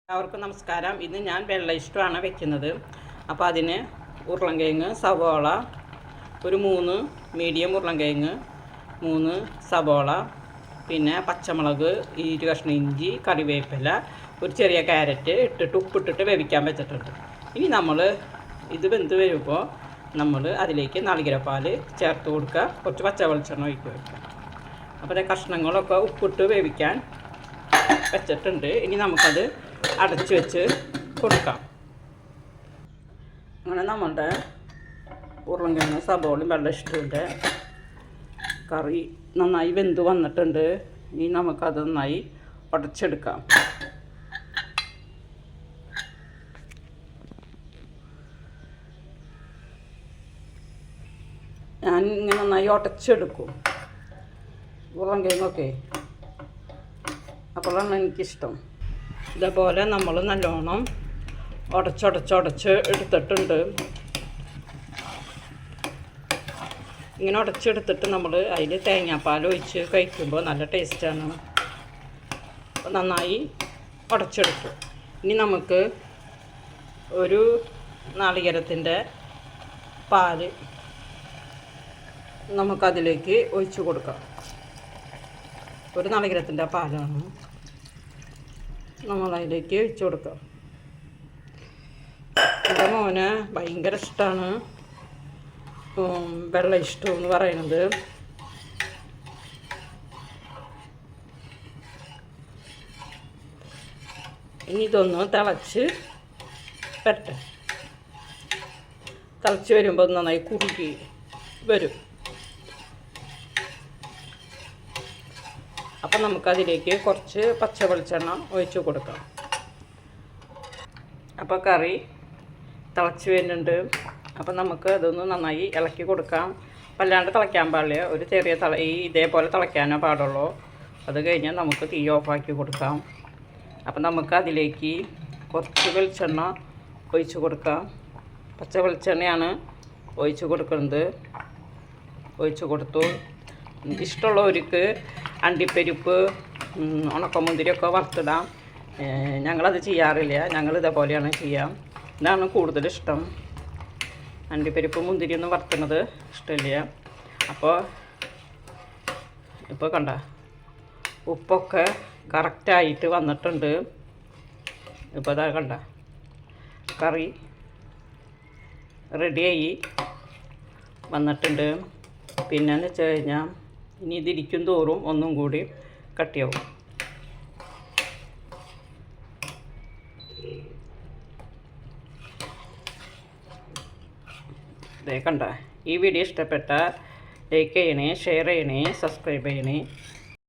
എല്ലാവർക്കും നമസ്കാരം. ഇന്ന് ഞാൻ വെള്ള ഇഷ്ടമാണ് വെക്കുന്നത്. അപ്പോൾ അതിന് ഉരുളൻകിഴങ്ങ്, സവോള, ഒരു 3 മീഡിയം ഉരുളൻകിഴങ്ങ്, 3 സവോള, പിന്നെ പച്ചമുളക്, 2 കഷ്ണം ഇഞ്ചി, കറിവേപ്പില, ഒരു ചെറിയ ക്യാരറ്റ് ഇട്ടിട്ട് ഉപ്പിട്ടിട്ട് വേവിക്കാൻ വെച്ചിട്ടുണ്ട്. ഇനി നമ്മൾ ഇത് വെന്ത് വരുമ്പോൾ നമ്മൾ അതിലേക്ക് നാളികേരപ്പാൽ ചേർത്ത് കൊടുക്കുക, കുറച്ച് പച്ച വെളിച്ചെണ്ണ ഒഴിക്കുക വയ്ക്കുക. അപ്പോൾ കഷ്ണങ്ങളൊക്കെ ഉപ്പിട്ട് വേവിക്കാൻ വെച്ചിട്ടുണ്ട്. ഇനി നമുക്കത് അടച്ചു വെച്ച് കൊടുക്കാം. അങ്ങനെ നമ്മളുടെ ഉരുളൻകിഴങ്ങ്, സബോളയും വെള്ള ഇഷ്ടത്തിൻ്റെ കറി നന്നായി വെന്ത് വന്നിട്ടുണ്ട്. ഇനി നമുക്കത് നന്നായി ഉടച്ചെടുക്കാം. ഞാൻ ഇങ്ങനെ നന്നായി ഉടച്ചെടുക്കും ഉരുളൻകിഴങ്ങൊക്കെ. അപ്പോഴാണ് എനിക്കിഷ്ടം. ഇതേപോലെ നമ്മൾ നല്ലോണം ഉടച്ച് എടുത്തിട്ടുണ്ട്. ഇങ്ങനെ ഉടച്ചെടുത്തിട്ട് നമ്മൾ അതിൽ തേങ്ങാപ്പാൽ ഒഴിച്ച് കഴിക്കുമ്പോൾ നല്ല ടേസ്റ്റാണ്. അപ്പോൾ നന്നായി ഉടച്ചെടുക്കും. ഇനി നമുക്ക് ഒരു നാളികേരത്തിൻ്റെ പാൽ നമുക്കതിലേക്ക് ഒഴിച്ച് കൊടുക്കാം. ഒരു നാളികേരത്തിൻ്റെ പാലാണ് നമ്മളതിലേക്ക് ഒഴിച്ച് കൊടുക്കാം. എൻ്റെ മോന് ഭയങ്കര ഇഷ്ടമാണ് വെള്ള ഇഷ്ടം എന്ന് പറയുന്നത്. ഇനി ഇതൊന്ന് തിളച്ച് വരുമ്പോൾ നന്നായി കുറുകി വരും. അപ്പം നമുക്കതിലേക്ക് കുറച്ച് പച്ച വെളിച്ചെണ്ണ ഒഴിച്ച് കൊടുക്കാം. അപ്പോൾ കറി തിളച്ച് വരുന്നുണ്ട്. അപ്പം നമുക്ക് അതൊന്ന് നന്നായി ഇളക്കി കൊടുക്കാം. വല്ലാണ്ട് തിളയ്ക്കാൻ പാടില്ല, ഒരു ചെറിയ ഇതേപോലെ തിളയ്ക്കാനേ പാടുള്ളൂ. അത് കഴിഞ്ഞാൽ നമുക്ക് തീ ഓഫാക്കി കൊടുക്കാം. അപ്പം നമുക്ക് അതിലേക്ക് കുറച്ച് വെളിച്ചെണ്ണ ഒഴിച്ച് കൊടുക്കാം. പച്ച വെളിച്ചെണ്ണയാണ് ഒഴിച്ച് കൊടുക്കുന്നത്. ഒഴിച്ച് കൊടുത്തു. ഇഷ്ടമുള്ളവർക്ക് അണ്ടിപ്പരിപ്പ്, ഉണക്കമുന്തിരിയൊക്കെ വറുത്തിടാം. ഞങ്ങളത് ചെയ്യാറില്ല. ഞങ്ങൾ ഇതേപോലെയാണ് ചെയ്യാം. ഇതാണ് കൂടുതലിഷ്ടം. അണ്ടിപ്പരിപ്പ് മുന്തിരിയൊന്നും വറുത്തുന്നത് ഇഷ്ടമില്ല. അപ്പോൾ ഇപ്പോൾ കണ്ട ഉപ്പൊക്കെ കറക്റ്റായിട്ട് വന്നിട്ടുണ്ട്. ഇപ്പോൾ ഇതാ കണ്ട കറി റെഡിയായി വന്നിട്ടുണ്ട്. പിന്നെന്ന് വെച്ച് കഴിഞ്ഞാൽ ഇനി ഇതിരിക്കും തോറും ഒന്നും കൂടി കട്ടിയാവും. കണ്ട ഈ വീഡിയോ ഇഷ്ടപ്പെട്ട ലൈക്ക് ചെയ്യണേ, ഷെയർ ചെയ്യണേ, സബ്സ്ക്രൈബ് ചെയ്യണേ.